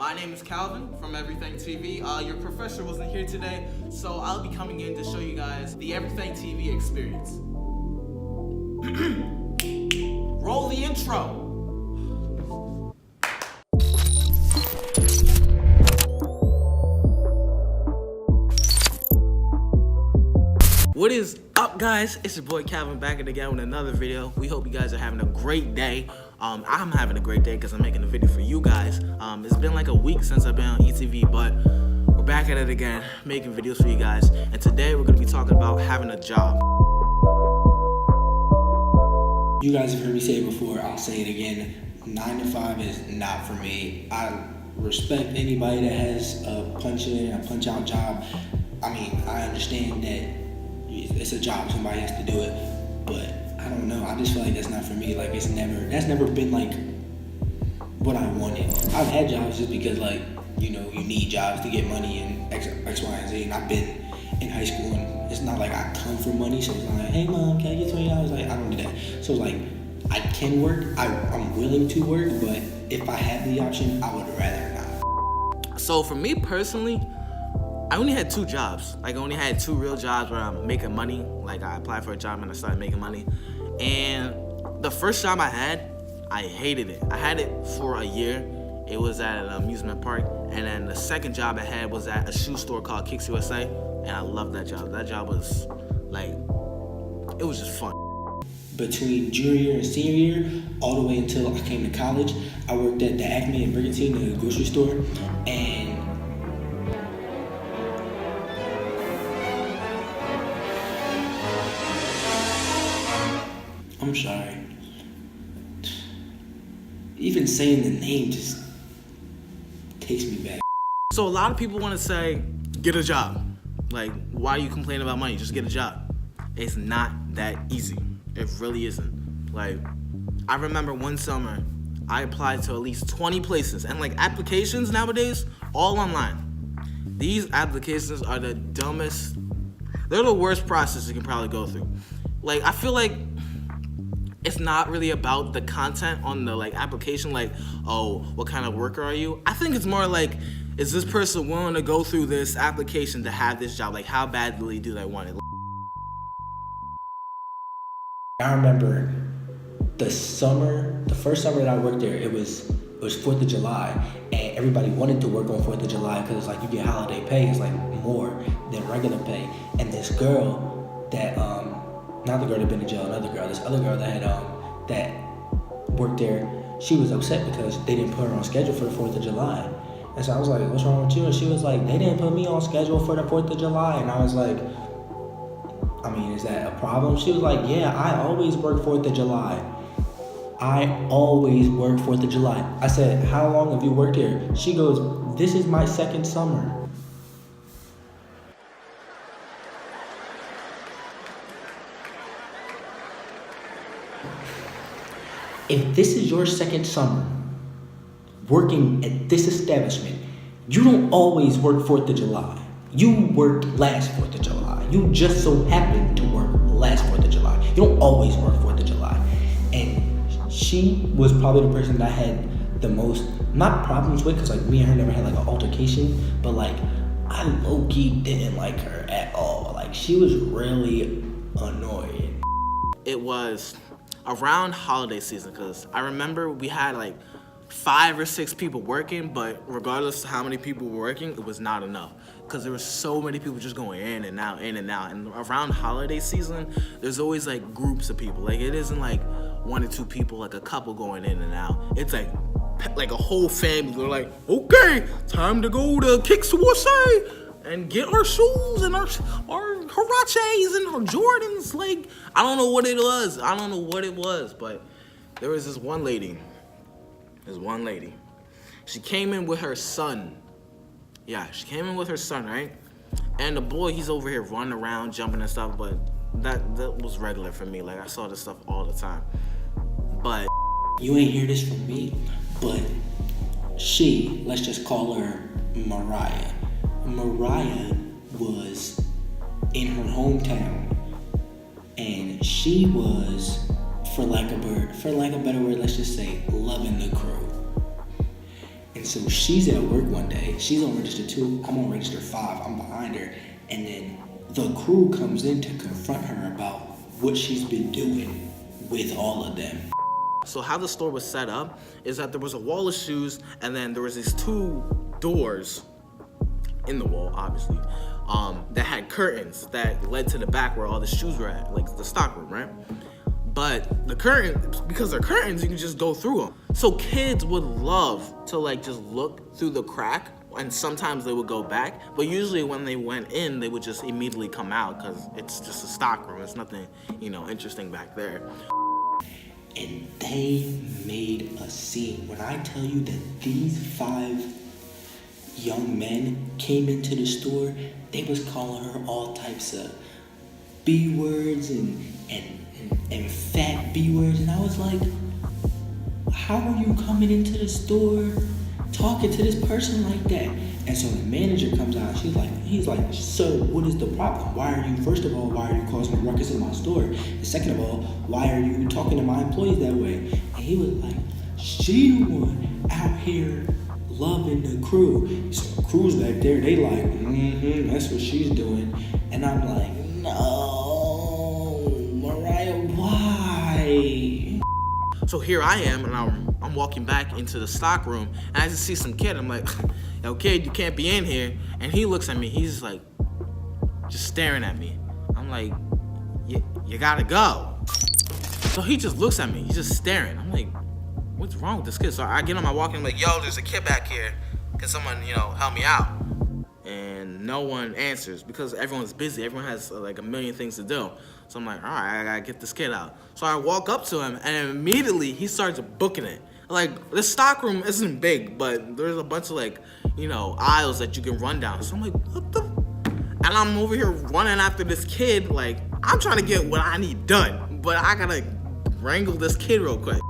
My name is Calvin from EveryThangTV. Your professor wasn't here today, so I'll be coming in to show you guys the EveryThangTV experience. Roll the intro. What is up, guys? It's your boy Calvin back again with another video. We hope you guys are having a great day. I'm having a great day because I'm making a video for you guys. It's been like a week since I've been on ETV, but we're back at it again, making videos for you guys. And today we're going to be talking about having a job. You guys have heard me say it before, I'll say it again. 9 to 5 is not for me. I respect anybody that has a punch in and a punch out job. I mean, I understand that it's a job, somebody has to do it, but I don't know, I just feel like that's not for me. Like, that's never been like what I wanted. I've had jobs just because, like, you know, you need jobs to get money and X, Y, and Z, and I've been in high school, and it's not like I come for money, so it's not like, hey mom, can I get $20? Like, I don't do that. So like, I can work, I'm willing to work, but if I had the option, I would rather not. So for me personally, I only had 2 jobs. Like, I only had 2 real jobs where I'm making money. Like, I applied for a job and I started making money. And the first job I had, I hated it. I had it for a year. It was at an amusement park. And then the second job I had was at a shoe store called Kicks USA. And I loved that job. That job was, like, it was just fun. Between junior year and senior year, all the way until I came to college, I worked at the Acme and Brigantine, the grocery store. And I'm sorry. Even saying the name just takes me back. So a lot of people want to say, get a job. Like, why are you complaining about money? Just get a job. It's not that easy. It really isn't. Like, I remember one summer, I applied to at least 20 places. And like, applications nowadays, all online. These applications are the dumbest. They're the worst process you can probably go through. Like, I feel like it's not really about the content on the like application, like, oh, what kind of worker are you? I think it's more like, is this person willing to go through this application to have this job? Like, how badly do they want it? I remember the first summer that I worked there, it was 4th of July, and everybody wanted to work on 4th of July because it's like you get holiday pay, it's like more than regular pay. And this girl that, not the girl that been in jail, another girl, this other girl that had that worked there, she was upset because they didn't put her on schedule for the 4th of July. And so I was like, what's wrong with you? And she was like, they didn't put me on schedule for the 4th of July. And I was like, I mean, is that a problem? She was like, yeah, I always work 4th of July. I always work 4th of July. I said, how long have you worked here? She goes, this is my 2nd summer. If this is your 2nd summer working at this establishment, you don't always work 4th of July. You worked last 4th of July. You just so happened to work last 4th of July. You don't always work 4th of July. And she was probably the person that I had the most, not problems with, because like me and her never had like an altercation, but like I low-key didn't like her at all. Like, she was really annoying. It was around holiday season, because I remember we had like 5 or 6 people working, but regardless of how many people were working, it was not enough because there were so many people just going in and out. And around holiday season, there's always like groups of people. Like, it isn't like 1 or 2 people, like a couple going in and out. It's like a whole family. They're like, okay, time to go to Kicks USA and get our shoes and our Huaraches and our Jordans. Like, I don't know what it was. But there was this one lady. She came in with her son. Yeah, she came in with her son, right? And the boy, he's over here running around, jumping and stuff, but that was regular for me. Like, I saw this stuff all the time. But you ain't hear this from me, but she, let's just call her Mariah. Mariah was in her hometown, and she was, for lack of a better word, let's just say, loving the crew. And so she's at work one day. She's on register 2. I'm on register 5. I'm behind her. And then the crew comes in to confront her about what she's been doing with all of them. So how the store was set up is that there was a wall of shoes, and then there was these 2 doors in the wall, obviously, that had curtains that led to the back where all the shoes were at, like the stock room, right? But the curtains, because they're curtains, you can just go through them. So kids would love to like just look through the crack, and sometimes they would go back, but usually when they went in, they would just immediately come out because it's just a stock room. It's nothing, interesting back there. And they made a scene. When I tell you that these 5 young men came into the store, they was calling her all types of B words and fat B words, and I was like, how are you coming into the store talking to this person like that? And so the manager comes out, he's like, sir, what is the problem? First of all, why are you causing a ruckus in my store? And second of all, why are you talking to my employees that way? And he was like, she the one out here loving the crew. So the crew's back there, they like, that's what she's doing. And I'm like, no, Mariah, why? So here I am, and I'm walking back into the stock room, and I just see some kid. I'm like, yo, kid, you can't be in here. And he looks at me. He's just like, just staring at me. I'm like, you gotta go. So he just looks at me. He's just staring. I'm like, what's wrong with this kid? So I get on my walk, and I'm like, yo, there's a kid back here. Can someone, help me out? And no one answers because everyone's busy. Everyone has like a million things to do. So I'm like, all right, I gotta get this kid out. So I walk up to him, and immediately he starts booking it. Like, the stock room isn't big, but there's a bunch of aisles that you can run down. So I'm like, what the? And I'm over here running after this kid. Like, I'm trying to get what I need done, but I gotta wrangle this kid real quick.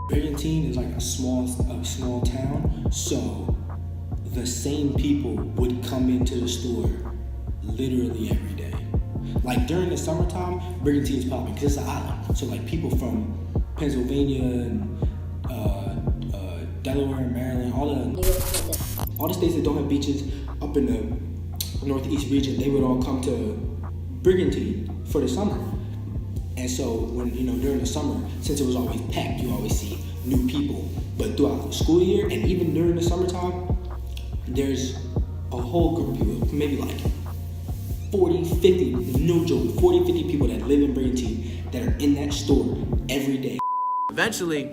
Brigantine is like a small town, so the same people would come into the store literally every day. Like during the summertime, Brigantine's popping because it's an island. So like people from Pennsylvania and Delaware and Maryland, all the states that don't have beaches up in the northeast region, they would all come to Brigantine for the summer. And so when, during the summer, since it was always packed, you always see new people. But throughout the school year and even during the summertime, there's a whole group of people, maybe like 40, 50, no joke, 40, 50 people that live in Brigantine that are in that store every day. Eventually,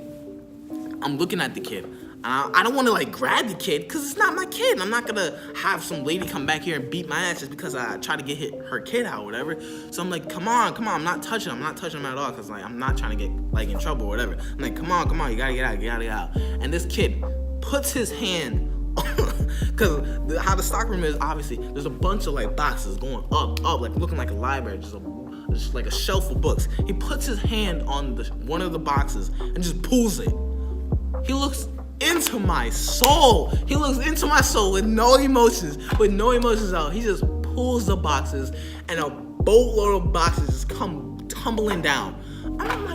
I'm looking at the kid. I don't want to grab the kid because it's not my kid. I'm not gonna have some lady come back here and beat my ass just because I try to get her kid out or whatever. So I'm like, come on, I'm not touching him. I'm not touching him at all because I'm not trying to get in trouble or whatever. I'm like, come on, you gotta get out. And this kid puts his hand, because how the stockroom is, obviously, there's a bunch of boxes going up, looking like a library, just like a shelf of books. He puts his hand on one of the boxes and just pulls it. He looks into my soul. With no emotions out. He just pulls the boxes, and a boatload of boxes just come tumbling down. I'm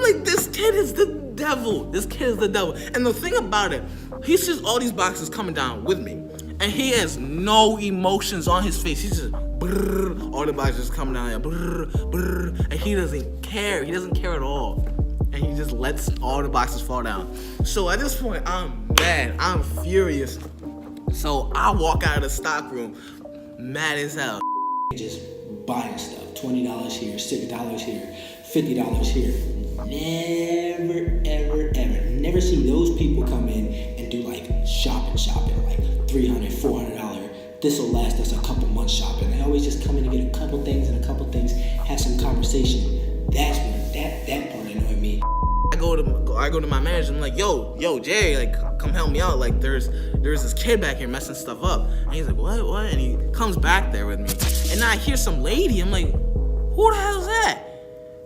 like, this kid is the devil. And the thing about it, he sees all these boxes coming down with me, and he has no emotions on his face. He's just all the boxes coming down, and he doesn't care. He doesn't care at all. And he just lets all the boxes fall down. So at this point, I'm mad. I'm furious. So I walk out of the stock room, mad as hell. Just buying stuff, $20 here, $6 here, $50 here. Never see those people come in and do shopping, $300, $400. This'll last us a couple months shopping. They always just come in and get a couple things, have some conversation. That's what that part annoyed me. I go to my manager. I'm like, yo, Jay, come help me out. There's this kid back here messing stuff up. And he's like, what? And he comes back there with me. And I hear some lady. I'm like, who the hell's that?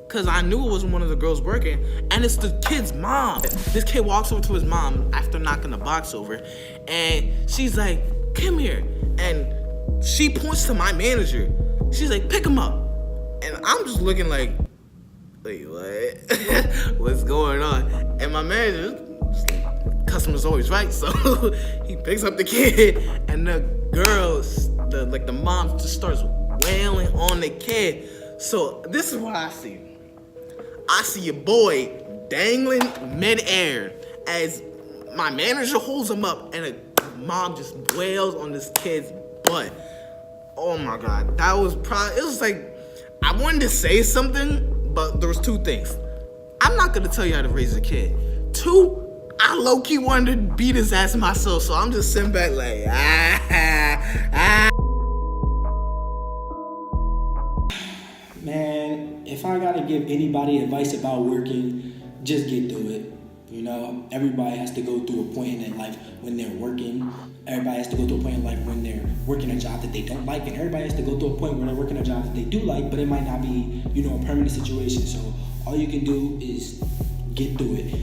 Because I knew it wasn't one of the girls working. And it's the kid's mom. This kid walks over to his mom after knocking the box over. And she's like, come here. And she points to my manager. She's like, pick him up. And I'm just looking like, wait, what? What's going on? And my manager, customer's always right. So he picks up the kid, and the girls, the mom just starts wailing on the kid. So this is what I see. I see your boy dangling midair as my manager holds him up, and a mom just wails on this kid's butt. Oh my God, that was probably, it was like, I wanted to say something, but there was two things. I'm not gonna tell you how to raise a kid. Two, I low-key wanted to beat his ass myself, so I'm just sitting back like, Man, if I gotta give anybody advice about working, just get through it. You know, everybody has to go through a point in their life when they're working. Everybody has to go through a point in life when they're working a job that they don't like, and everybody has to go through a point where they're working a job that they do like, but it might not be, a permanent situation. So all you can do is get through it.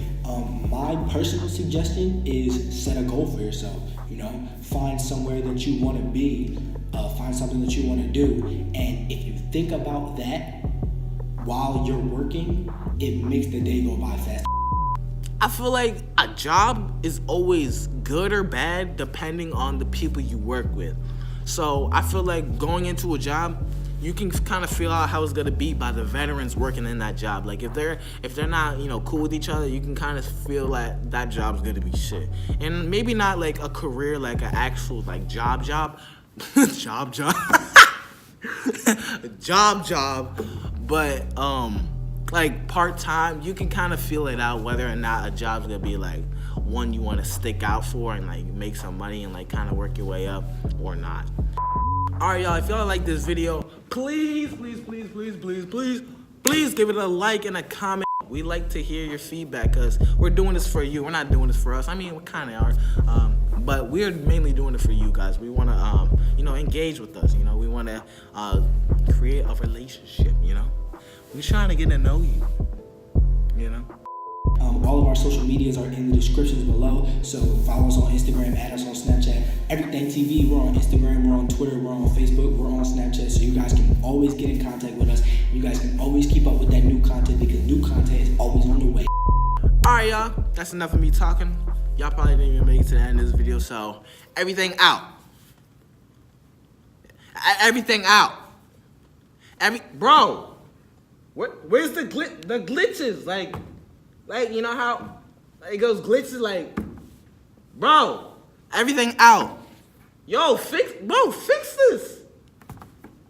My personal suggestion is set a goal for yourself. Find somewhere that you want to be, find something that you want to do, and if you think about that while you're working, it makes the day go by fast. I feel like a job is always good or bad depending on the people you work with. So I feel like going into a job, you can kind of feel out how it's gonna be by the veterans working in that job. Like if they're not cool with each other, you can kind of feel like that job's gonna be shit. And maybe not like a career, like an actual like job, job, but like part-time, you can kind of feel it out whether or not a job's gonna be like one you want to stick out for and like make some money and like kind of work your way up or not. All right, y'all, if y'all like this video, please give it a like and a comment. We like to hear your feedback because we're doing this for you. We're not doing this for us. I mean, we kind of are, but we're mainly doing it for you guys. We want to, engage with us. We want to create a relationship. We're trying to get to know you. All of our social medias are in the descriptions below. So follow us on Instagram, add us on Snapchat. EveryThangTV, we're on Instagram, we're on Twitter, we're on Facebook, we're on Snapchat. So you guys can always get in contact with us. You guys can always keep up with that new content because new content is always on the way. All right, y'all. That's enough of me talking. Y'all probably didn't even make it to the end of this video. So everything out. Everything out. Bro, where's the glitches? Like you know how it goes glitches, like, bro, everything out. Yo, fix this.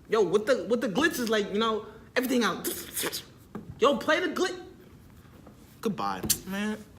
Yo, with the glitches, like, everything out. Yo, play the glitch. Goodbye, man.